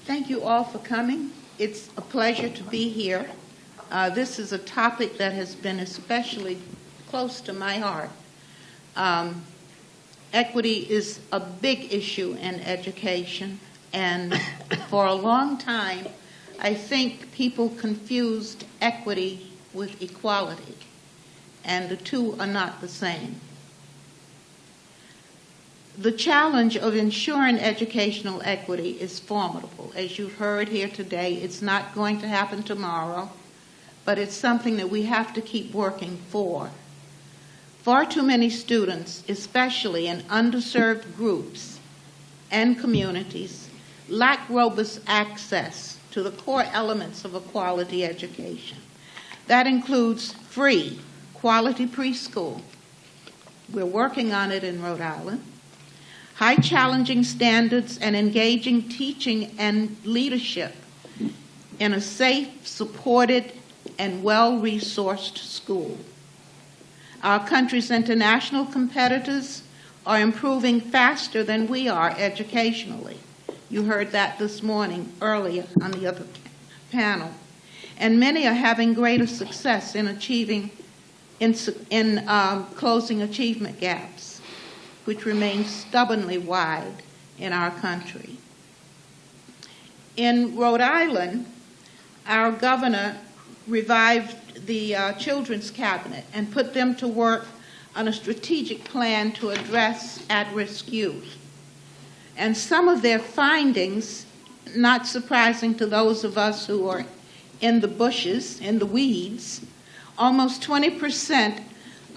Thank you all for coming. It's a pleasure to be here. This is a topic that has been especially close to my heart. Equity is a big issue in education, and for a long time, I think people confused equity with equality, and the two are not the same. The challenge of ensuring educational equity is formidable. As you've heard here today, it's not going to happen tomorrow, but it's something that we have to keep working for. Far too many students, especially in underserved groups and communities, lack robust access to the core elements of a quality education. That includes free, quality preschool. We're working on it in Rhode Island. High challenging standards and engaging teaching and leadership in a safe, supported, and well-resourced school. Our country's international competitors are improving faster than we are educationally. You heard that this morning earlier on the other panel. And many are having greater success in closing achievement gaps, which remain stubbornly wide in our country. In Rhode Island, our governor revived the Children's Cabinet and put them to work on a strategic plan to address at-risk youth. And some of their findings, not surprising to those of us who are in the bushes, in the weeds, almost 20%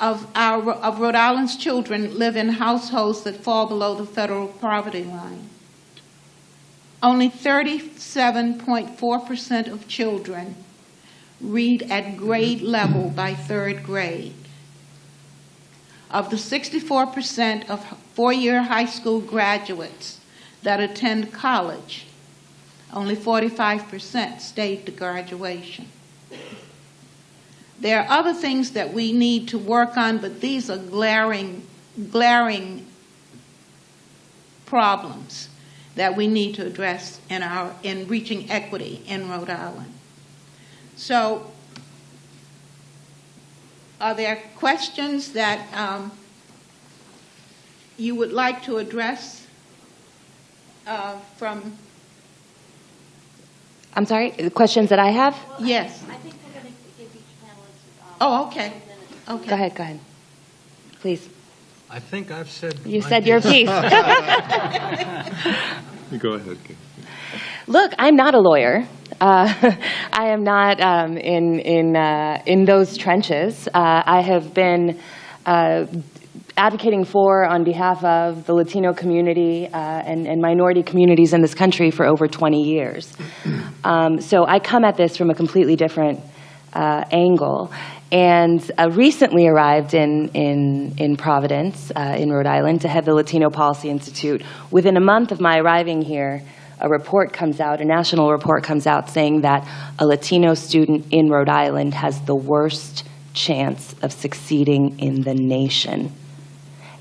of Rhode Island's children live in households that fall below the federal poverty line. Only 37.4% of children read at grade level by third grade. Of the 64% of four-year high school graduates that attend college, only 45% stayed to graduation. There are other things that we need to work on, but these are glaring problems that we need to address in reaching equity in Rhode Island. So, are there questions that you would like to address from? I'm sorry, the questions that I have? Yes. I think we're going to give each panelist. Oh, okay. Okay. Go ahead, please. I think I've said. You said your piece. Go ahead. Look, I'm not a lawyer. I am not in those trenches. I have been advocating for, on behalf of the Latino community and minority communities in this country for over 20 years. So I come at this from a completely different angle. And recently arrived in Providence, in Rhode Island, to head the Latino Policy Institute. Within a month of my arriving here, a report comes out, a national report comes out saying that a Latino student in Rhode Island has the worst chance of succeeding in the nation.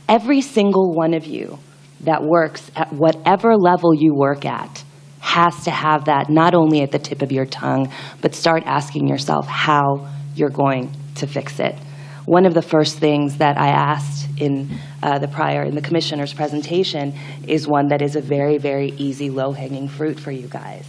Every single one of you that works at whatever level you work at has to have that not only at the tip of your tongue, but start asking yourself how you're going to fix it. One of the first things that I asked in the commissioner's presentation is one that is a very, very easy, low-hanging fruit for you guys.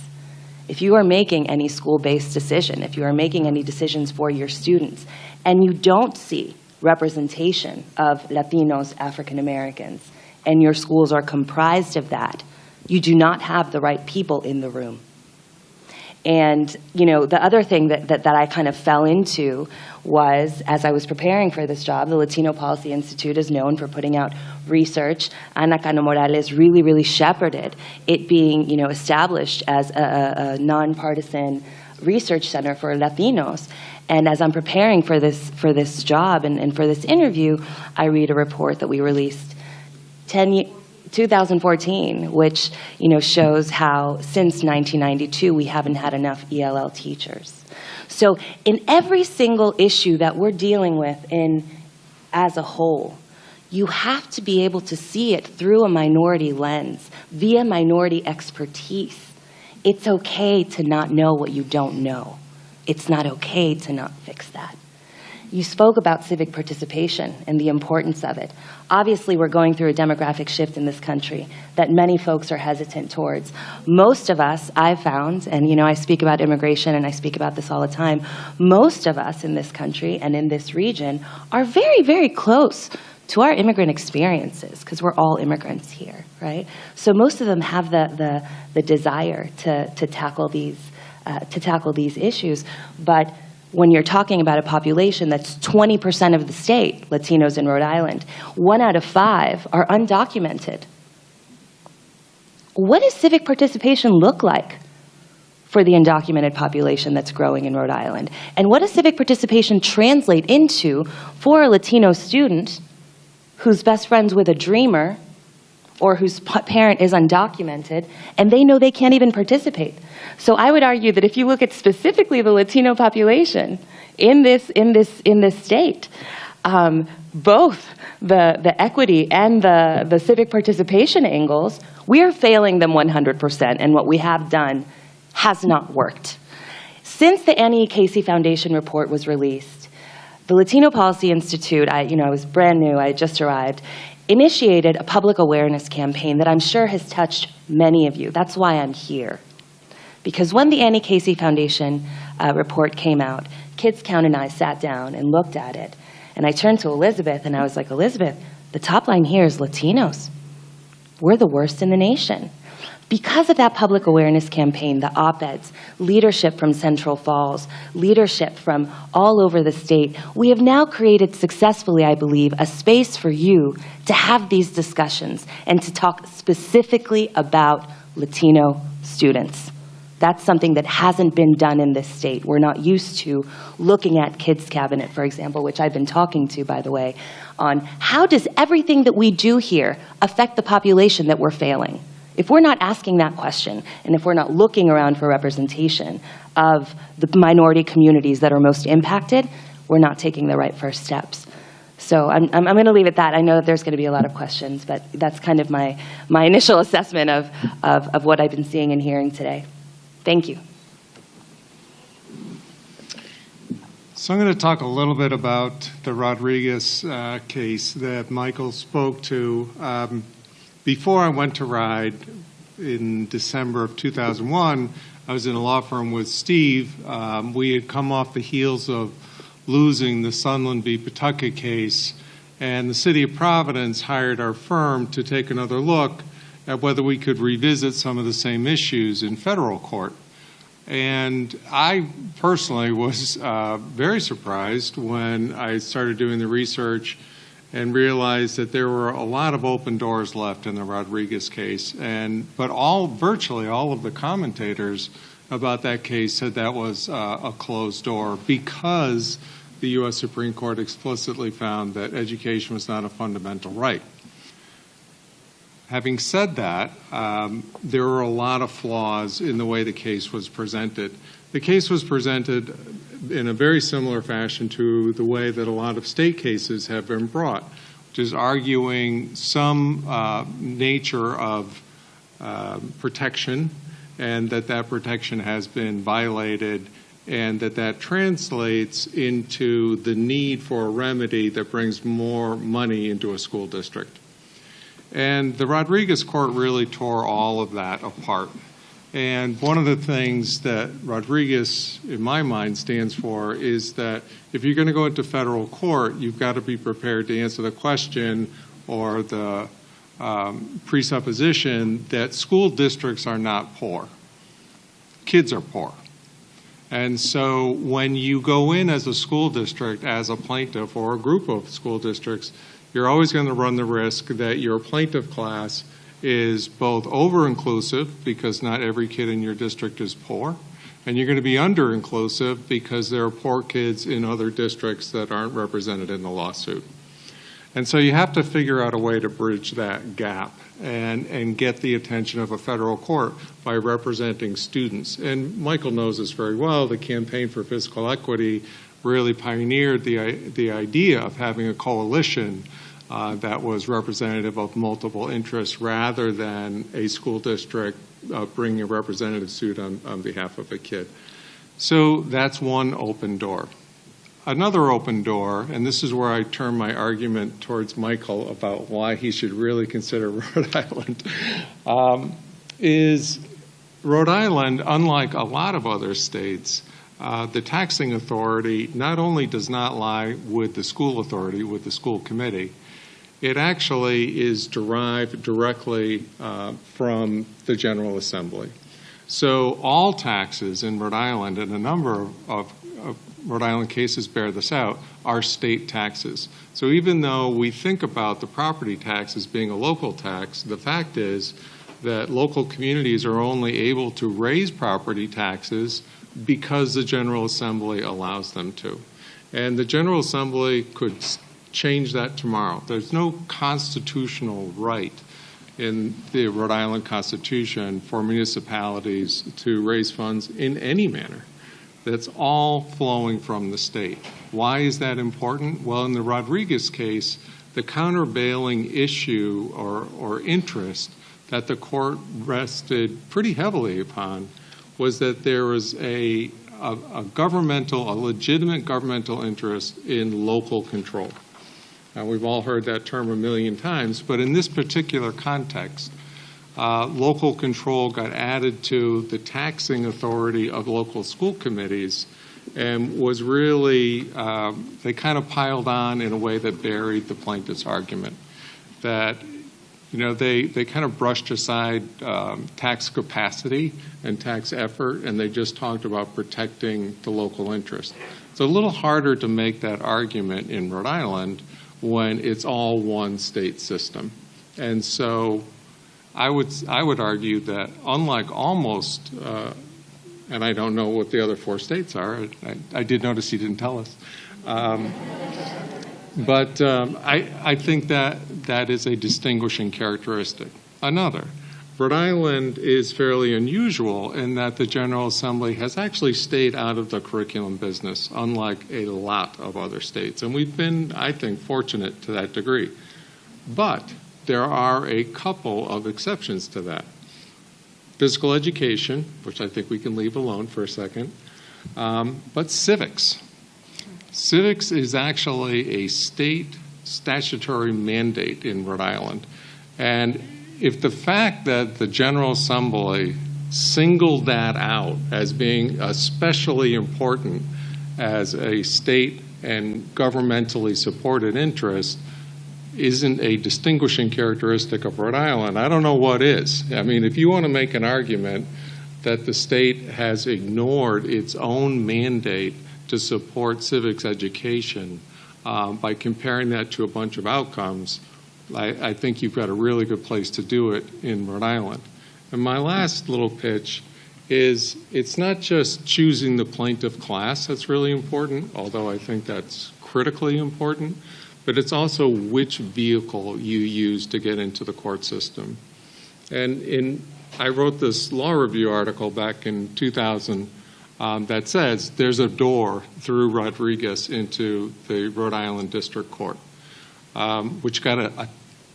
If you are making any school-based decision, if you are making any decisions for your students, and you don't see representation of Latinos, African Americans, and your schools are comprised of that, you do not have the right people in the room. And, you know, the other thing that I kind of fell into was, as I was preparing for this job, the Latino Policy Institute is known for putting out research. Ana Cano Morales really, really shepherded it being, you know, established as a nonpartisan research center for Latinos. And as I'm preparing for this job and for this interview, I read a report that we released 2014, which, you know, shows how since 1992 we haven't had enough ELL teachers. So in every single issue that we're dealing with as a whole, you have to be able to see it through a minority lens, via minority expertise. It's okay to not know what you don't know. It's not okay to not fix that. You spoke about civic participation and the importance of it. Obviously, we're going through a demographic shift in this country that many folks are hesitant towards. Most of us, I've found, and I speak about immigration and I speak about this all the time, most of us in this country and in this region are very, very close to our immigrant experiences, because we're all immigrants here, right? So most of them have the desire to tackle these issues, but when you're talking about a population that's 20% of the state, Latinos in Rhode Island, 1 out of 5 are undocumented. What does civic participation look like for the undocumented population that's growing in Rhode Island? And what does civic participation translate into for a Latino student who's best friends with a dreamer or whose parent is undocumented, and they know they can't even participate? So I would argue that if you look at specifically the Latino population in this state, both the equity and the civic participation angles, we are failing them 100%, and what we have done has not worked. Since the Annie Casey Foundation report was released, the Latino Policy Institute, I was brand new, I had just arrived, initiated a public awareness campaign that I'm sure has touched many of you. That's why I'm here. Because when the Annie Casey Foundation report came out, Kids Count and I sat down and looked at it. And I turned to Elizabeth and I was like, Elizabeth, the top line here is Latinos. We're the worst in the nation. Because of that public awareness campaign, the op-eds, leadership from Central Falls, leadership from all over the state, we have now created successfully, I believe, a space for you to have these discussions and to talk specifically about Latino students. That's something that hasn't been done in this state. We're not used to looking at Kids Cabinet, for example, which I've been talking to, by the way, on how does everything that we do here affect the population that we're failing? If we're not asking that question, and if we're not looking around for representation of the minority communities that are most impacted, we're not taking the right first steps. So I'm going to leave it at that. I know that there's going to be a lot of questions, but that's kind of my initial assessment of what I've been seeing and hearing today. Thank you. So I'm going to talk a little bit about the Rodriguez case that Michael spoke to. Before I went to RIDE in December of 2001, I was in a law firm with Steve. We had come off the heels of losing the Sunland v. Pawtucket case, and the City of Providence hired our firm to take another look at whether we could revisit some of the same issues in federal court. And I personally was very surprised when I started doing the research and realized that there were a lot of open doors left in the Rodriguez case. But virtually all of the commentators about that case said that was a closed door because the U.S. Supreme Court explicitly found that education was not a fundamental right. Having said that, there were a lot of flaws in the way the case was presented. The case was presented in a very similar fashion to the way that a lot of state cases have been brought, which is arguing some nature of protection, and that protection has been violated, and that translates into the need for a remedy that brings more money into a school district. And the Rodriguez court really tore all of that apart. And one of the things that Rodriguez, in my mind, stands for is that if you're going to go into federal court, you've got to be prepared to answer the question or the presupposition that school districts are not poor. Kids are poor. And so when you go in as a school district, as a plaintiff or a group of school districts, you're always going to run the risk that your plaintiff class is both over-inclusive, because not every kid in your district is poor, and you're going to be under-inclusive because there are poor kids in other districts that aren't represented in the lawsuit. And so you have to figure out a way to bridge that gap and get the attention of a federal court by representing students. And Michael knows this very well. The Campaign for Fiscal Equity really pioneered the idea of having a coalition that was representative of multiple interests rather than a school district bringing a representative suit on behalf of a kid. So that's one open door. Another open door, and this is where I turn my argument towards Michael about why he should really consider Rhode Island, is Rhode Island, unlike a lot of other states, the taxing authority not only does not lie with the school authority, with the school committee, it actually is derived directly from the General Assembly. So all taxes in Rhode Island, and a number of Rhode Island cases bear this out, are state taxes. So even though we think about the property tax as being a local tax, the fact is that local communities are only able to raise property taxes because the General Assembly allows them to. And the General Assembly could change that tomorrow. There's no constitutional right in the Rhode Island Constitution for municipalities to raise funds in any manner. That's all flowing from the state. Why is that important? Well, in the Rodriguez case, the countervailing issue or interest that the court rested pretty heavily upon was that there was a legitimate governmental interest in local control. Now, we've all heard that term a million times, but in this particular context, local control got added to the taxing authority of local school committees and was really, they kind of piled on in a way that buried the plaintiff's argument. That, you know, they kind of brushed aside tax capacity and tax effort, and they just talked about protecting the local interest. It's a little harder to make that argument in Rhode Island when it's all one state system. And so I would argue that unlike almost, and I don't know what the other four states are, I did notice he didn't tell us, but I think that is a distinguishing characteristic. Another, Rhode Island is fairly unusual in that the General Assembly has actually stayed out of the curriculum business, unlike a lot of other states. And we've been, I think, fortunate to that degree. But there are a couple of exceptions to that. Physical education, which I think we can leave alone for a second, but civics. Civics is actually a state statutory mandate in Rhode Island. And if the fact that the General Assembly singled that out as being especially important as a state and governmentally supported interest isn't a distinguishing characteristic of Rhode Island, I don't know what is. I mean, if you want to make an argument that the state has ignored its own mandate to support civics education by comparing that to a bunch of outcomes, I think you've got a really good place to do it in Rhode Island. And my last little pitch is it's not just choosing the plaintiff class that's really important, although I think that's critically important, but it's also which vehicle you use to get into the court system. And I wrote this law review article back in 2000 that says there's a door through Rodriguez into the Rhode Island District Court, which got a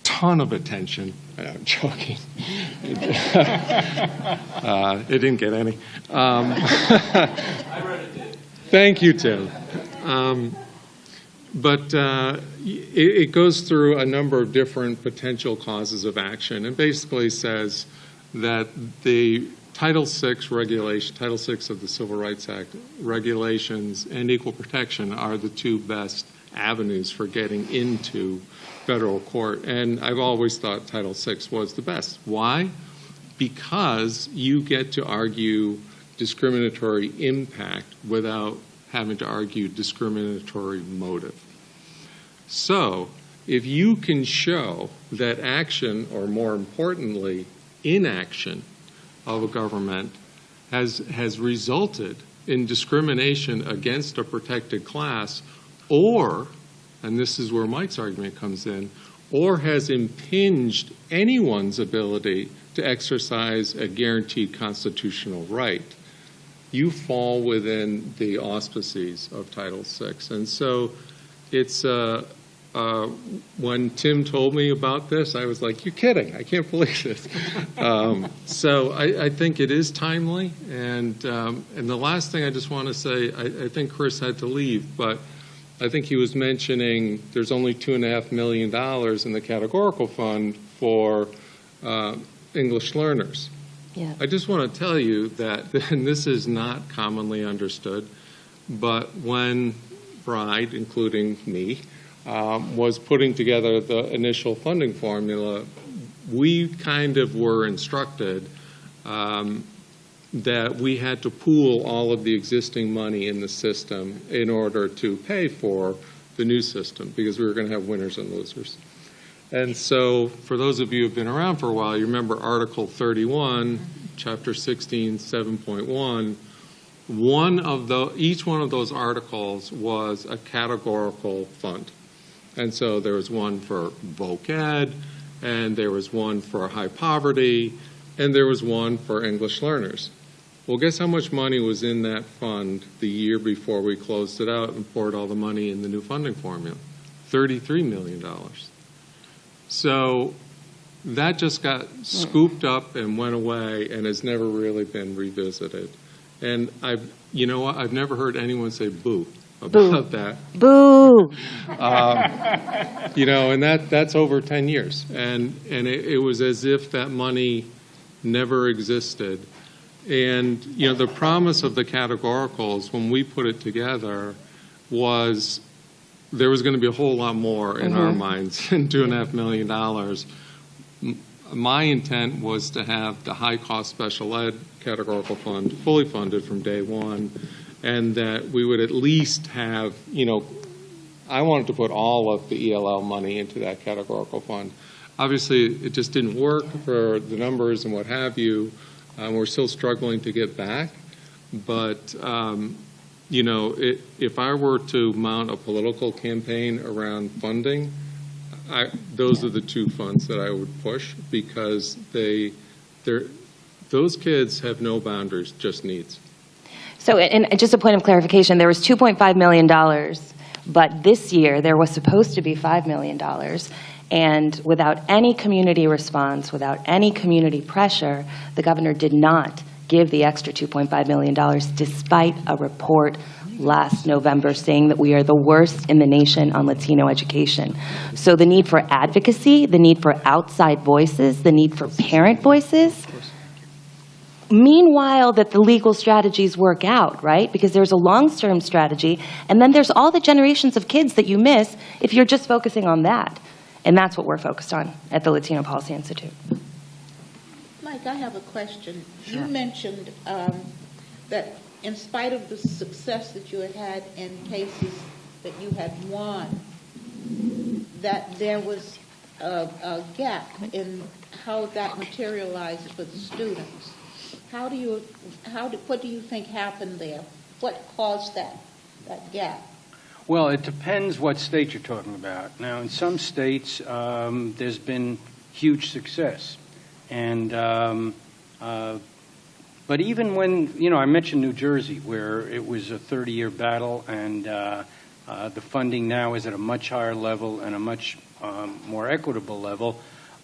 ton of attention. I'm joking. It didn't get any. I read it did. Thank you, Tim. But it goes through a number of different potential causes of action and basically says that the Title VI regulation, Title VI of the Civil Rights Act regulations and equal protection are the two best avenues for getting into federal court. And I've always thought Title VI was the best. Why? Because you get to argue discriminatory impact without having to argue discriminatory motive. So if you can show that action, or more importantly, inaction of a government has resulted in discrimination against a protected class, or, and this is where Mike's argument comes in, or has impinged anyone's ability to exercise a guaranteed constitutional right, you fall within the auspices of Title VI. And so it's when Tim told me about this, I was like, "You're kidding! I can't believe this." So I think it is timely. And the last thing I just want to say, I think Chris had to leave, but I think he was mentioning there's only $2.5 million in the Categorical Fund for English learners. Yeah. I just want to tell you that, and this is not commonly understood, but when RIDE, including me, was putting together the initial funding formula, we kind of were instructed that we had to pool all of the existing money in the system in order to pay for the new system, because we were going to have winners and losers. And so for those of you who have been around for a while, you remember Article 31, Chapter 16, 7.1. Each one of those articles was a categorical fund. And so there was one for voc ed, and there was one for high poverty, and there was one for English learners. Well, guess how much money was in that fund the year before we closed it out and poured all the money in the new funding formula? $33 million. So that just got scooped up and went away and has never really been revisited. And I've never heard anyone say boo about that. Boo! And that's over 10 years. And it was as if that money never existed. And, the promise of the categoricals when we put it together was there was going to be a whole lot more in our minds than $2.5 million. My intent was to have the high-cost special ed categorical fund fully funded from day one, and that we would at least have, I wanted to put all of the ELL money into that categorical fund. Obviously, it just didn't work for the numbers and what have you. We're still struggling to get back. But, if I were to mount a political campaign around funding, those are the two funds that I would push, because those kids have no boundaries, just needs. So, and just a point of clarification, there was $2.5 million, but this year there was supposed to be $5 million. And without any community response, without any community pressure, the governor did not give the extra $2.5 million, despite a report last November saying that we are the worst in the nation on Latino education. So the need for advocacy, the need for outside voices, the need for parent voices. Meanwhile, that the legal strategies work out, right? Because there's a long-term strategy, and then there's all the generations of kids that you miss if you're just focusing on that. And that's what we're focused on at the Latino Policy Institute. Mike, I have a question. Sure. You mentioned that in spite of the success that you had in cases that you had won, that there was a gap in how that materialized for the students. What do you think happened there? What caused that gap? Well, it depends what state you're talking about. Now, in some states, there's been huge success. And, but even when, I mentioned New Jersey, where it was a 30-year battle, and the funding now is at a much higher level and a much more equitable level.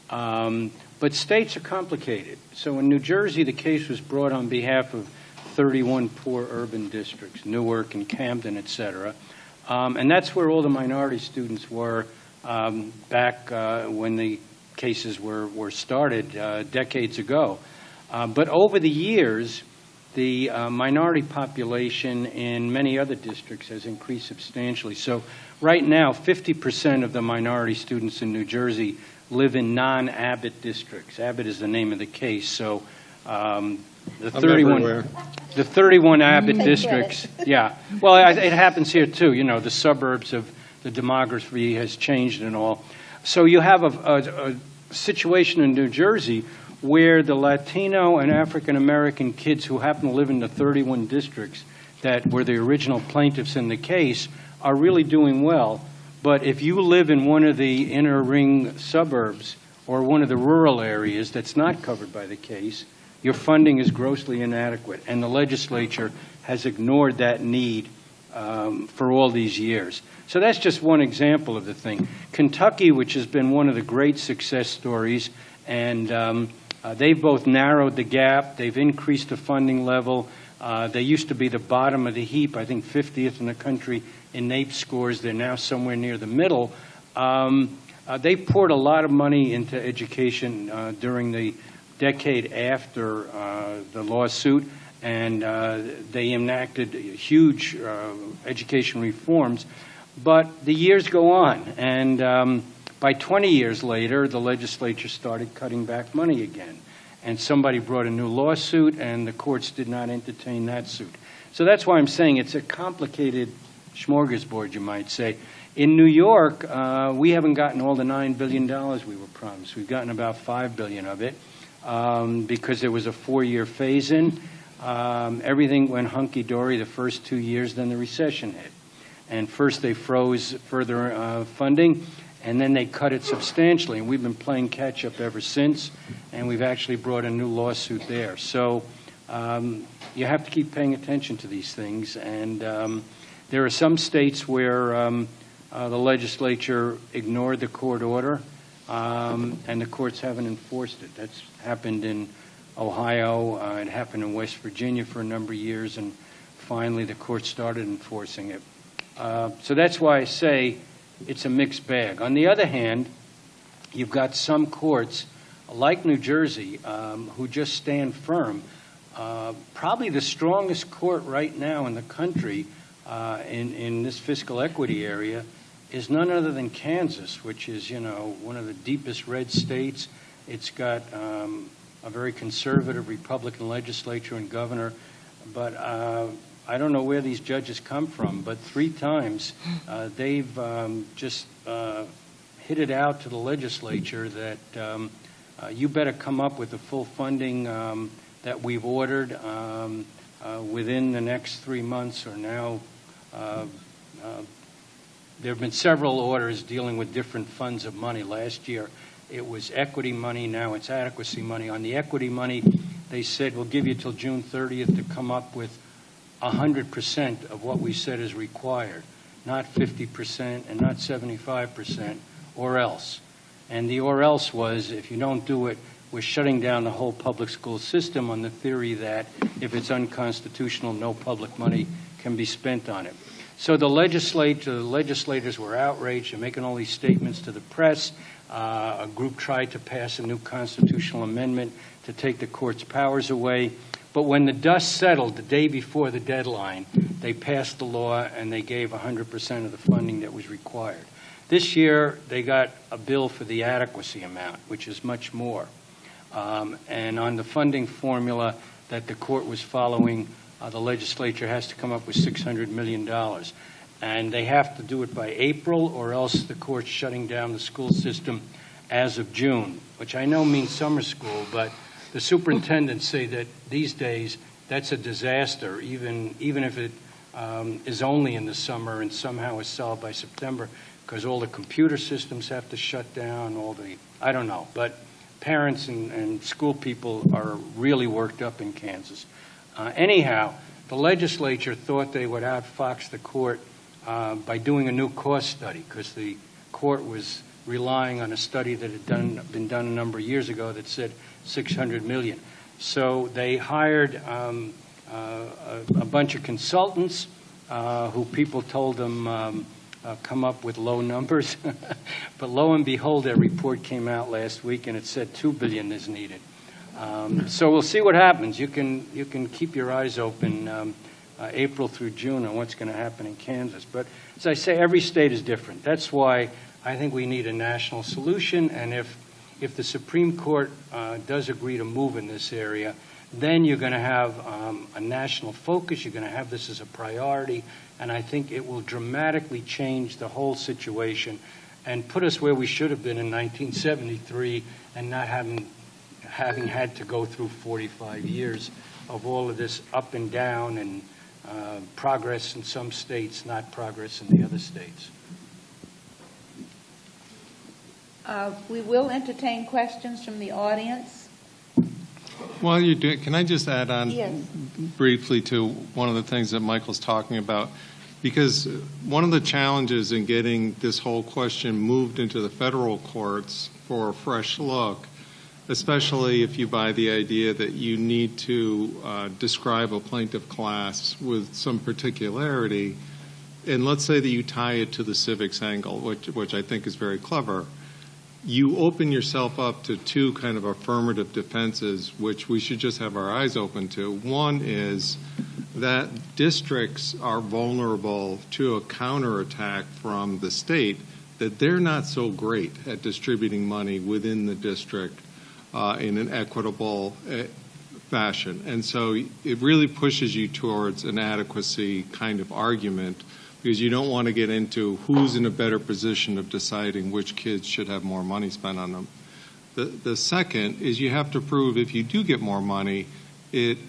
But states are complicated. So in New Jersey, the case was brought on behalf of 31 poor urban districts, Newark and Camden, et cetera. And that's where all the minority students were back when the cases were started decades ago. But over the years, the minority population in many other districts has increased substantially. So right now, 50% of the minority students in New Jersey live in non-Abbott districts. Abbott is the name of the case. So the 31 Abbott districts, yeah. Well, it happens here too. The suburbs of the demography has changed and all. So you have a situation in New Jersey where the Latino and African American kids who happen to live in the 31 districts that were the original plaintiffs in the case are really doing well. But if you live in one of the inner ring suburbs or one of the rural areas that's not covered by the case, your funding is grossly inadequate, and the legislature has ignored that need for all these years. So that's just one example of the thing. Kentucky, which has been one of the great success stories, and they've both narrowed the gap, they've increased the funding level. They used to be the bottom of the heap, I think 50th in the country in NAEP scores. They're now somewhere near the middle. They poured a lot of money into education during the decade after the lawsuit, and they enacted huge education reforms. But the years go on, and by 20 years later, the legislature started cutting back money again. And somebody brought a new lawsuit, and the courts did not entertain that suit. So that's why I'm saying it's a complicated smorgasbord, you might say. In New York, we haven't gotten all the $9 billion we were promised. We've gotten about $5 billion of it because there was a 4-year phase-in. Everything went hunky-dory the first 2 years, then the recession hit. And first they froze further funding, and then they cut it substantially. And we've been playing catch-up ever since, and we've actually brought a new lawsuit there. So you have to keep paying attention to these things. And there are some states where the legislature ignored the court order, and the courts haven't enforced it. That's happened in Ohio. It happened in West Virginia for a number of years, and finally the court started enforcing it. So that's why I say it's a mixed bag. On the other hand, you've got some courts, like New Jersey, who just stand firm. Probably the strongest court right now in the country in this fiscal equity area is none other than Kansas, which is, one of the deepest red states. It's got a very conservative Republican legislature and governor, but I don't know where these judges come from, but 3 times they've just hit it out to the legislature that you better come up with the full funding that we've ordered within the next 3 months or now. There have been several orders dealing with different funds of money. Last year it was equity money, now it's adequacy money. On the equity money, they said we'll give you till June 30th to come up with 100% of what we said is required, not 50% and not 75%, or else. And the or else was, if you don't do it, we're shutting down the whole public school system on the theory that if it's unconstitutional, no public money can be spent on it. So the legislators were outraged and making all these statements to the press. A group tried to pass a new constitutional amendment to take the court's powers away. But when the dust settled the day before the deadline, they passed the law and they gave 100% of the funding that was required. This year, they got a bill for the adequacy amount, which is much more. And on the funding formula that the court was following, the legislature has to come up with $600 million. And they have to do it by April, or else the court's shutting down the school system as of June, which I know means summer school, but the superintendents say that these days that's a disaster, even if it is only in the summer and somehow is solved by September, because all the computer systems have to shut down, I don't know. But parents and school people are really worked up in Kansas. Anyhow, the legislature thought they would outfox the court by doing a new cost study, because the court was relying on a study that had been done a number of years ago that said $600 million. So they hired a bunch of consultants who people told them come up with low numbers. But lo and behold, their report came out last week and it said $2 billion is needed. So we'll see what happens. You can keep your eyes open April through June on what's going to happen in Kansas. But as I say, every state is different. That's why I think we need a national solution. And if the Supreme Court does agree to move in this area, then you're going to have a national focus. You're going to have this as a priority. And I think it will dramatically change the whole situation and put us where we should have been in 1973 and not having had to go through 45 years of all of this up and down and progress in some states, not progress in the other states. We will entertain questions from the audience. While you do, can I just add on Yes. briefly to one of the things that Michael's talking about? because one of the challenges in getting this whole question moved into the federal courts for a fresh look, especially if you buy the idea that you need to describe a plaintiff class with some particularity, and let's say that you tie it to the civics angle, which I think is very clever, you open yourself up to two kind of affirmative defenses, which we should just have our eyes open to. One is that districts are vulnerable to a counterattack from the state, that they're not so great at distributing money within the district in an equitable fashion. And so it really pushes you towards an adequacy kind of argument, because you don't want to get into who's in a better position of deciding which kids should have more money spent on them. The second is you have to prove if you do get more money, it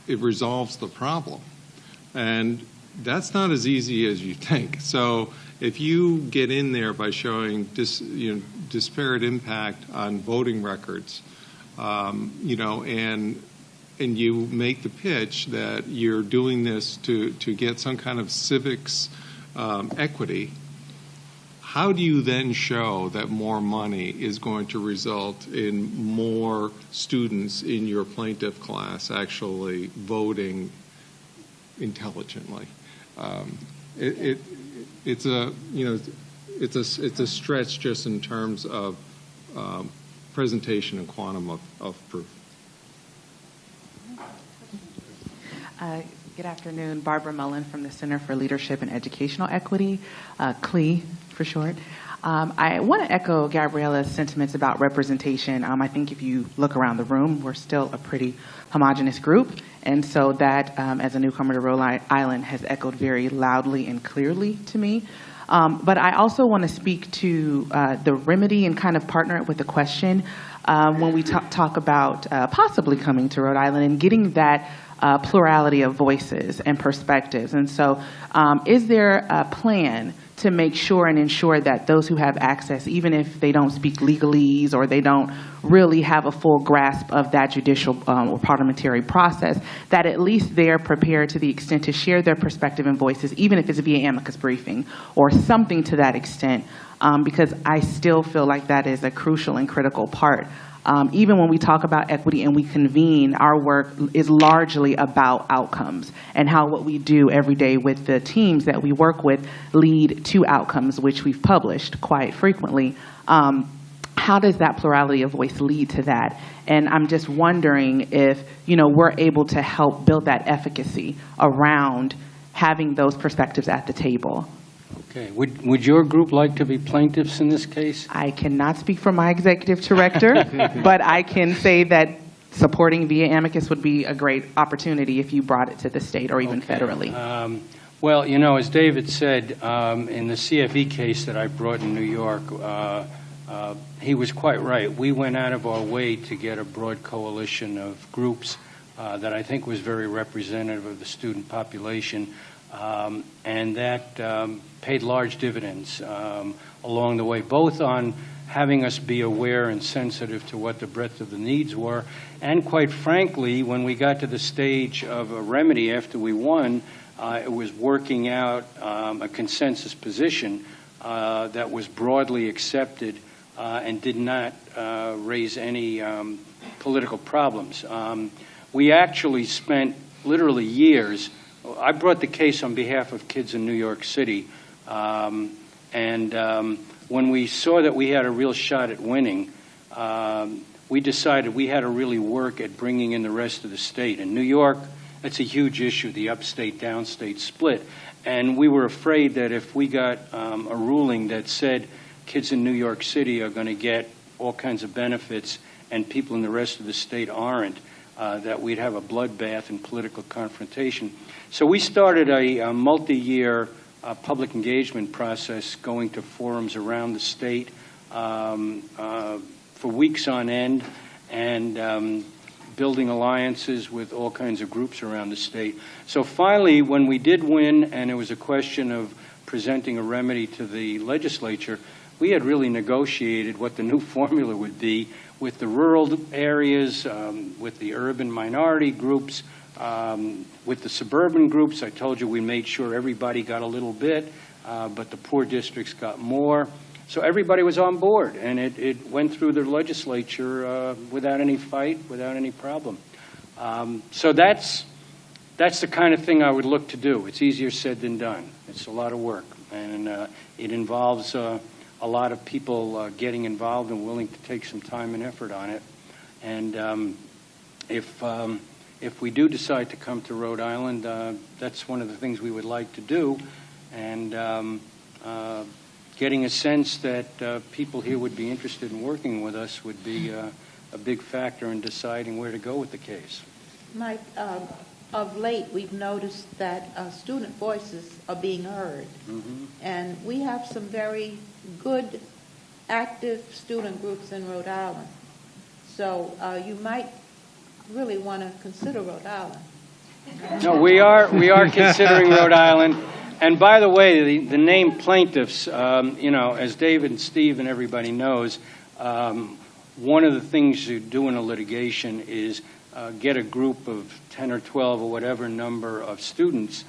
resolves the problem. And that's not as easy as you think. So if you get in there by showing disparate impact on voting records, and you make the pitch that you're doing this to get some kind of civics equity, how do you then show that more money is going to result in more students in your plaintiff class actually voting intelligently? It's a stretch just in terms of presentation and quantum of proof. Good afternoon. Barbara Mullen from the Center for Leadership and Educational Equity, CLE for short. I want to echo Gabriela's sentiments about representation. I think if you look around the room, we're still a pretty homogenous group, and so that, as a newcomer to Rhode Island, has echoed very loudly and clearly to me. But I also want to speak to the remedy and kind of partner it with the question when we talk about possibly coming to Rhode Island and getting that plurality of voices and perspectives. And so is there a plan to make sure and ensure that those who have access, even if they don't speak legalese or they don't really have a full grasp of that judicial or parliamentary process, that at least they're prepared to the extent to share their perspective and voices, even if it's via amicus briefing or something to that extent, because I still feel like that is a crucial and critical part. Even when we talk about equity and we convene, our work is largely about outcomes and how what we do every day with the teams that we work with lead to outcomes, which we've published quite frequently. How does that plurality of voice lead to that? And I'm just wondering if, we're able to help build that efficacy around having those perspectives at the table. Okay. Would your group like to be plaintiffs in this case? I cannot speak for my executive director, but I can say that supporting via amicus would be a great opportunity if you brought it to the state or even federally. Well, as David said, in the CFE case that I brought in New York, he was quite right. We went out of our way to get a broad coalition of groups that I think was very representative of the student population. And that paid large dividends along the way, both on having us be aware and sensitive to what the breadth of the needs were, and quite frankly, when we got to the stage of a remedy after we won, it was working out a consensus position that was broadly accepted and did not raise any political problems. We actually spent literally years. I brought the case on behalf of kids in New York City, and when we saw that we had a real shot at winning, we decided we had to really work at bringing in the rest of the state. In New York, that's a huge issue, the upstate-downstate split, and we were afraid that if we got a ruling that said kids in New York City are going to get all kinds of benefits and people in the rest of the state aren't, that we'd have a bloodbath and political confrontation. So we started a multi-year public engagement process, going to forums around the state for weeks on end, and building alliances with all kinds of groups around the state. So finally, when we did win, and it was a question of presenting a remedy to the legislature, we had really negotiated what the new formula would be with the rural areas, with the urban minority groups, with the suburban groups. I told you we made sure everybody got a little bit, but the poor districts got more. So everybody was on board, and it went through the legislature without any fight, without any problem. So that's the kind of thing I would look to do. It's easier said than done. It's a lot of work, and it involves a lot of people getting involved and willing to take some time and effort on it. And if we do decide to come to Rhode Island, that's one of the things we would like to do. And getting a sense that people here would be interested in working with us would be a big factor in deciding where to go with the case. Mike, of late, we've noticed that student voices are being heard. Mm-hmm. And we have some very good, active student groups in Rhode Island. So you might really want to consider Rhode Island. No, we are considering Rhode Island. And by the way, the name plaintiffs, as David and Steve and everybody knows, one of the things you do in a litigation is get a group of 10 or 12 or whatever number of students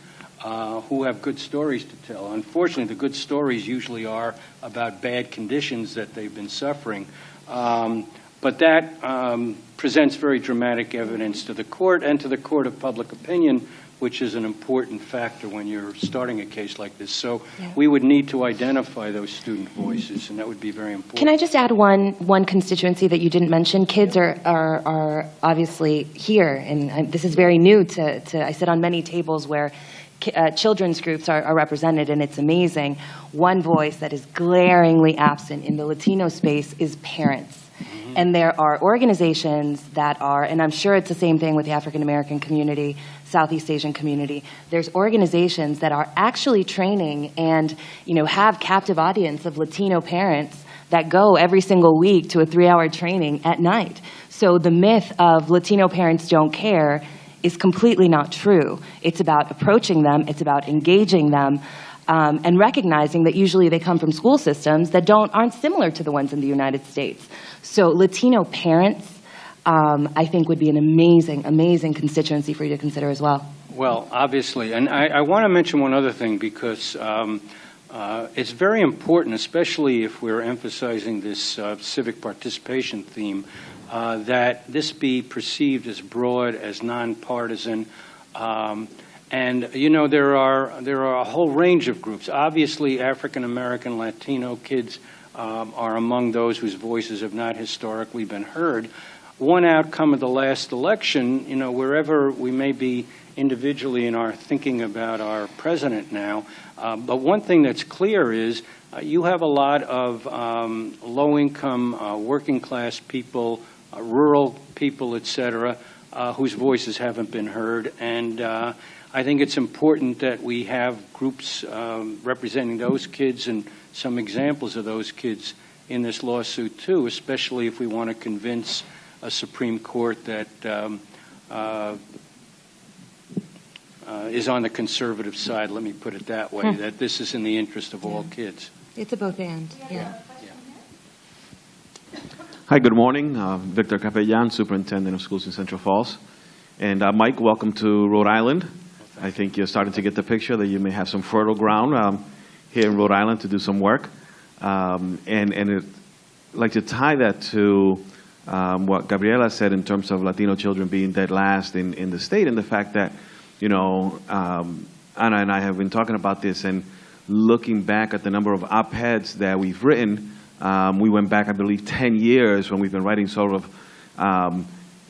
who have good stories to tell. Unfortunately, the good stories usually are about bad conditions that they've been suffering. But that presents very dramatic evidence to the court and to the court of public opinion, which is an important factor when you're starting a case like this. So we would need to identify those student voices, and that would be very important. Can I just add one constituency that you didn't mention? Kids are obviously here, and this is very new to I sit on many tables where children's groups are represented, and it's amazing. One voice that is glaringly absent in the Latino space is parents. And there are organizations that are, and I'm sure it's the same thing with the African American community, Southeast Asian community. There's organizations that are actually training and, have captive audience of Latino parents that go every single week to a 3-hour training at night. So the myth of Latino parents don't care is completely not true. It's about approaching them, it's about engaging them, and recognizing that usually they come from school systems that aren't similar to the ones in the United States. So Latino parents, I think, would be an amazing, amazing constituency for you to consider as well. Well, obviously, and I want to mention one other thing because it's very important, especially if we're emphasizing this civic participation theme, that this be perceived as broad, as nonpartisan. And there are a whole range of groups. Obviously, African American, Latino kids are among those whose voices have not historically been heard. One outcome of the last election, wherever we may be individually in our thinking about our president now, but one thing that's clear is you have a lot of low-income, working-class people, rural people, et cetera, whose voices haven't been heard. And I think it's important that we have groups representing those kids and some examples of those kids in this lawsuit, too, especially if we want to convince a Supreme Court that is on the conservative side, let me put it that way, that this is in the interest of all kids. It's a both and, yeah. Hi, good morning. Victor Capellan, Superintendent of Schools in Central Falls. And Mike, welcome to Rhode Island. I think you're starting to get the picture that you may have some fertile ground here in Rhode Island to do some work. And I'd like to tie that to what Gabriela said in terms of Latino children being dead last in the state, and the fact that, Anna and I have been talking about this and looking back at the number of op-eds that we've written. We went back, I believe, 10 years when we've been writing sort of,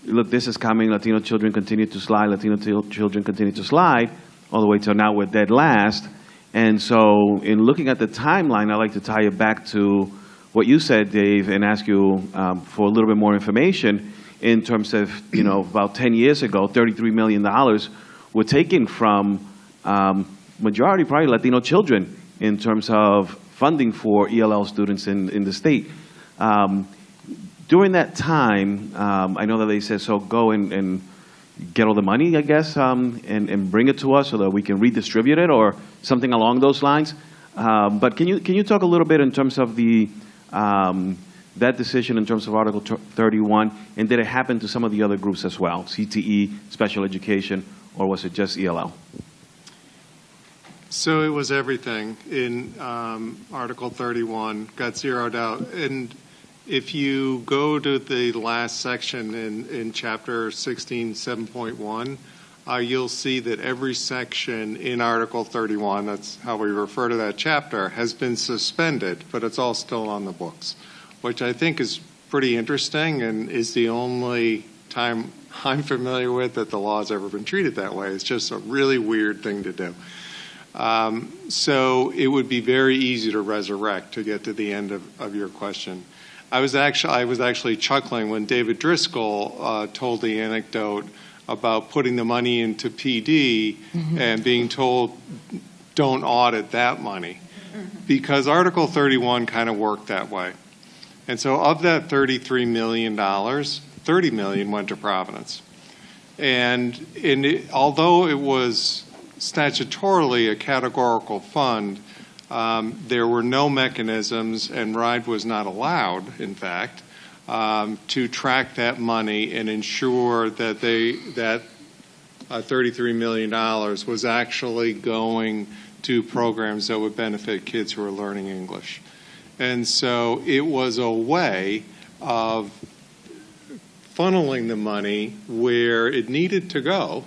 look, this is coming, Latino children continue to slide, Latino children continue to slide, all the way till now we're dead last. And so in looking at the timeline, I'd like to tie it back to what you said, Dave, and ask you for a little bit more information in terms of, about 10 years ago, $33 million were taken from majority, probably Latino children in terms of funding for ELL students in the state. During that time, I know that they said, so go and get all the money, I guess, and bring it to us so that we can redistribute it or something along those lines. But can you talk a little bit in terms of the that decision in terms of Article 31, and did it happen to some of the other groups as well, CTE, special education, or was it just ELL? So it was everything in Article 31, got zeroed out. And if you go to the last section in Chapter 16, 7.1, you'll see that every section in Article 31, that's how we refer to that chapter, has been suspended, but it's all still on the books, which I think is pretty interesting and is the only time I'm familiar with that the law has ever been treated that way. It's just a really weird thing to do. So it would be very easy to resurrect to get to the end of your question. I was actually chuckling when David Driscoll told the anecdote about putting the money into PD and being told, don't audit that money, because Article 31 kind of worked that way. And so of that $33 million, $30 million went to Providence. And although it was statutorily a categorical fund, there were no mechanisms, and RIDE was not allowed, in fact, to track that money and ensure that that $33 million was actually going to programs that would benefit kids who are learning English. And so it was a way of funneling the money where it needed to go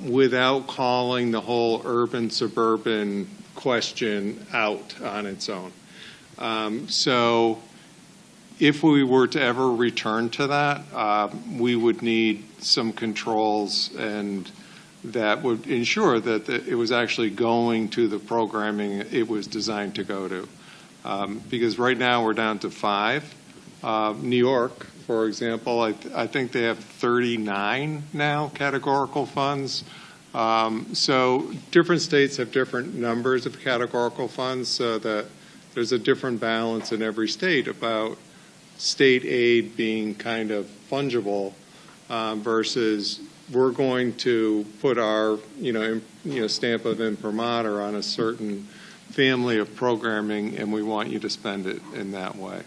without calling the whole urban-suburban question out on its own. So if we were to ever return to that, we would need some controls and that would ensure that it was actually going to the programming it was designed to go to. Because right now we're down to 5. New York, for example, I think they have 39 now categorical funds. So different states have different numbers of categorical funds, so that there's a different balance in every state about state aid being kind of fungible versus we're going to put our stamp of imprimatur on a certain family of programming, and we want you to spend it in that way.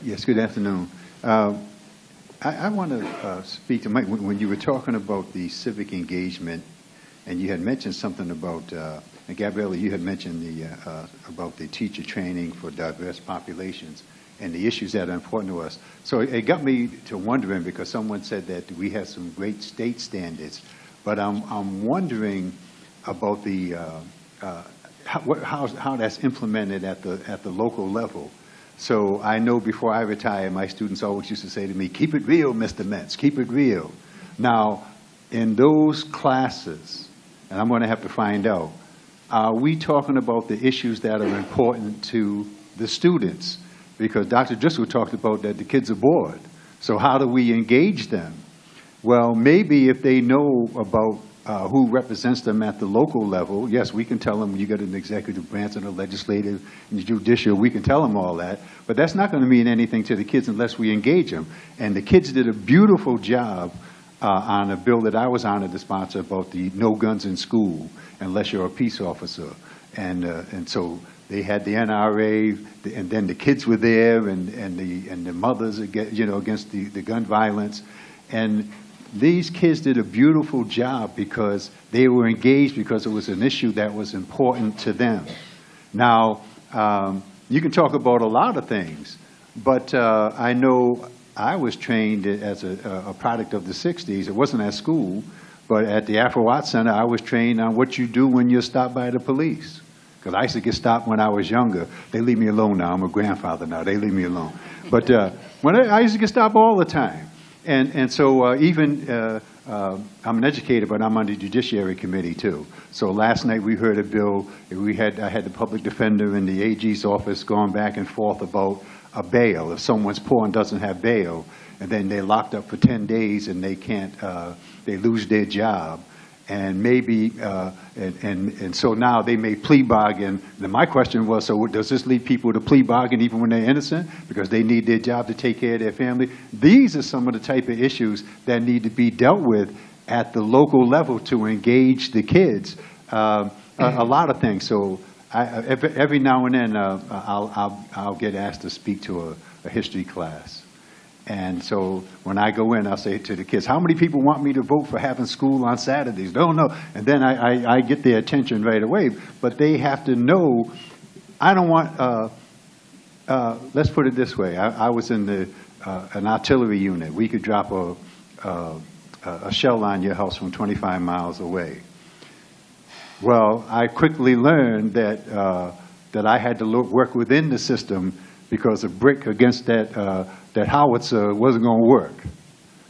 Yes, good afternoon. I want to speak to Mike. When you were talking about the civic engagement, and you had mentioned something about, and Gabriela, you had mentioned about the teacher training for diverse populations and the issues that are important to us. So it got me to wondering, because someone said that we have some great state standards, but I'm wondering about the how that's implemented at the local level. So I know before I retire, my students always used to say to me, "Keep it real, Mr. Metz, keep it real." Now, in those classes, and I'm going to have to find out, are we talking about the issues that are important to the students? Because Dr. Driscoll talked about that the kids are bored. So how do we engage them? Well, maybe if they know about who represents them at the local level, yes, we can tell them you got an executive branch and a legislative and the judicial, we can tell them all that, but that's not going to mean anything to the kids unless we engage them. And the kids did a beautiful job on a bill that I was honored to sponsor about the no guns in school unless you're a peace officer. And so they had the NRA, and then the kids were there, and the mothers against the gun violence. And these kids did a beautiful job because they were engaged, because it was an issue that was important to them. Now, you can talk about a lot of things, but I know I was trained as a product of the 60s. It wasn't at school, but at the Afro Art Center, I was trained on what you do when you're stopped by the police. Because I used to get stopped when I was younger. They leave me alone now. I'm a grandfather now. They leave me alone. But when I used to get stopped all the time. And so even, I'm an educator, but I'm on the Judiciary Committee too. So last night we heard a bill. I had the public defender in the AG's office going back and forth about a bail. If someone's poor and doesn't have bail, and then they're locked up for 10 days and they can't, they lose their job. And maybe, and so now they may plea bargain. Then my question was, so does this lead people to plea bargain even when they're innocent because they need their job to take care of their family? These are some of the type of issues that need to be dealt with at the local level to engage the kids. a lot of things. So every now and then I'll get asked to speak to a history class. And so when I go in, I'll say to the kids, how many people want me to vote for having school on Saturdays? Don't know. And then I get their attention right away. But they have to know, I don't want, let's put it this way. I was in an artillery unit. We could drop a shell on your house from 25 miles away. Well, I quickly learned that I had to work within the system because a brick against that howitzer wasn't going to work.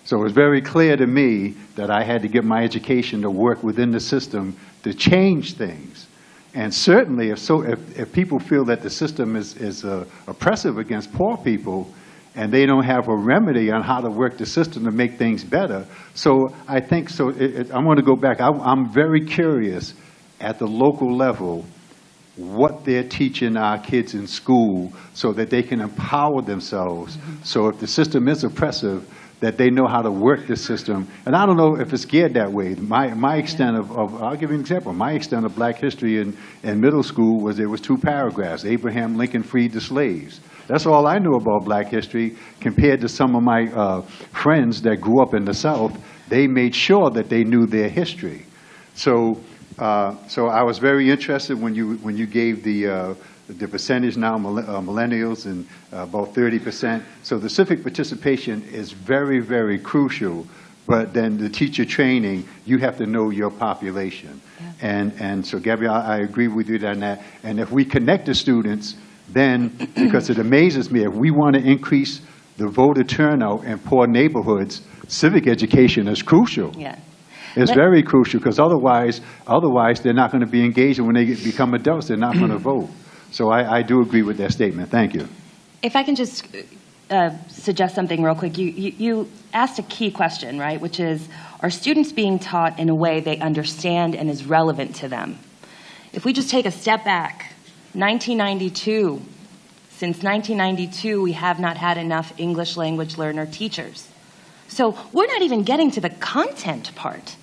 So it was very clear to me that I had to get my education to work within the system to change things. And certainly, if people feel that the system is oppressive against poor people, and they don't have a remedy on how to work the system to make things better. So I think, I want to go back. I'm very curious at the local level what they're teaching our kids in school so that they can empower themselves. So if the system is oppressive, that they know how to work the system. And I don't know if it's geared that way. My extent of I'll give you an example. My extent of black history in middle school was there was 2 paragraphs. Abraham Lincoln freed the slaves. That's all I knew about black history compared to some of my friends that grew up in the South. They made sure that they knew their history. So I was very interested when you gave the percentage now, millennials, and about 30%. So the civic participation is very, very crucial. But then the teacher training, you have to know your population. Yeah. And so, Gabriela, I agree with you on that. And if we connect the students, then, because it amazes me, if we want to increase the voter turnout in poor neighborhoods, civic education is crucial. Yeah. It's very crucial, because otherwise they're not going to be engaged, and when they become adults, they're not going to vote. So I do agree with that statement. Thank you. If I can just suggest something real quick. You asked a key question, right, which is, are students being taught in a way they understand and is relevant to them? If we just take a step back, 1992, since 1992, we have not had enough English language learner teachers. So we're not even getting to the content part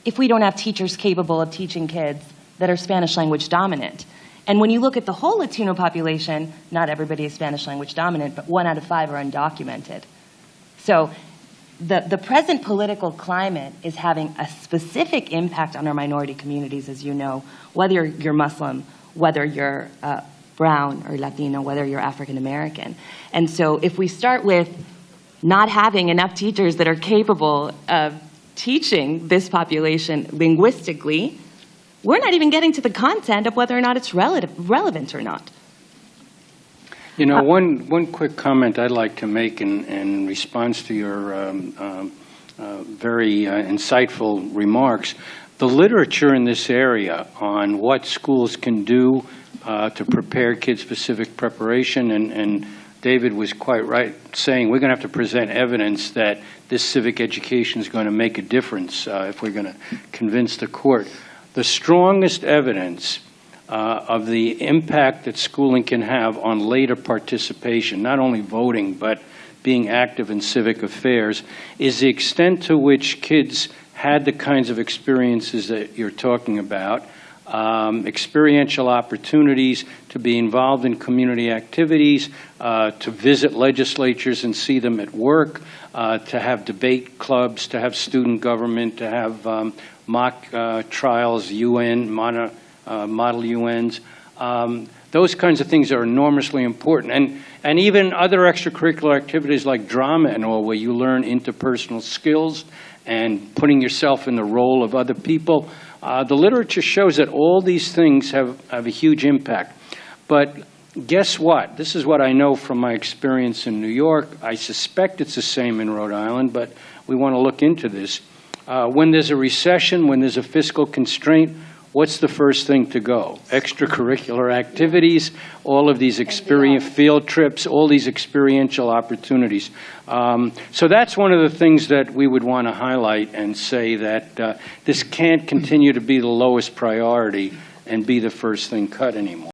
if we don't have teachers capable of teaching kids that are Spanish language dominant. And when you look at the whole Latino population, not everybody is Spanish language dominant, but 1 out of 5 are undocumented. So the present political climate is having a specific impact on our minority communities, as you know, whether you're Muslim, whether you're brown or Latino, whether you're African American. And so if we start with not having enough teachers that are capable of teaching this population linguistically, we're not even getting to the content of whether or not it's relevant or not. You know, one quick comment I'd like to make in response to your very insightful remarks. The literature in this area on what schools can do to prepare kids for civic preparation, and David was quite right saying we're going to have to present evidence that this civic education is going to make a difference if we're going to convince the court. The strongest evidence of the impact that schooling can have on later participation, not only voting, but being active in civic affairs, is the extent to which kids had the kinds of experiences that you're talking about, experiential opportunities to be involved in community activities, to visit legislatures and see them at work, to have debate clubs, to have student government, to have mock trials, UN, model UNs. Those kinds of things are enormously important. And even other extracurricular activities like drama and all, where you learn interpersonal skills and putting yourself in the role of other people. The literature shows that all these things have a huge impact. But guess what? This is what I know from my experience in New York. I suspect it's the same in Rhode Island, but we want to look into this. When there's a recession, when there's a fiscal constraint, what's the first thing to go? Extracurricular activities, all of these field trips, all these experiential opportunities. So that's one of the things that we would want to highlight and say that this can't continue to be the lowest priority and be the first thing cut anymore.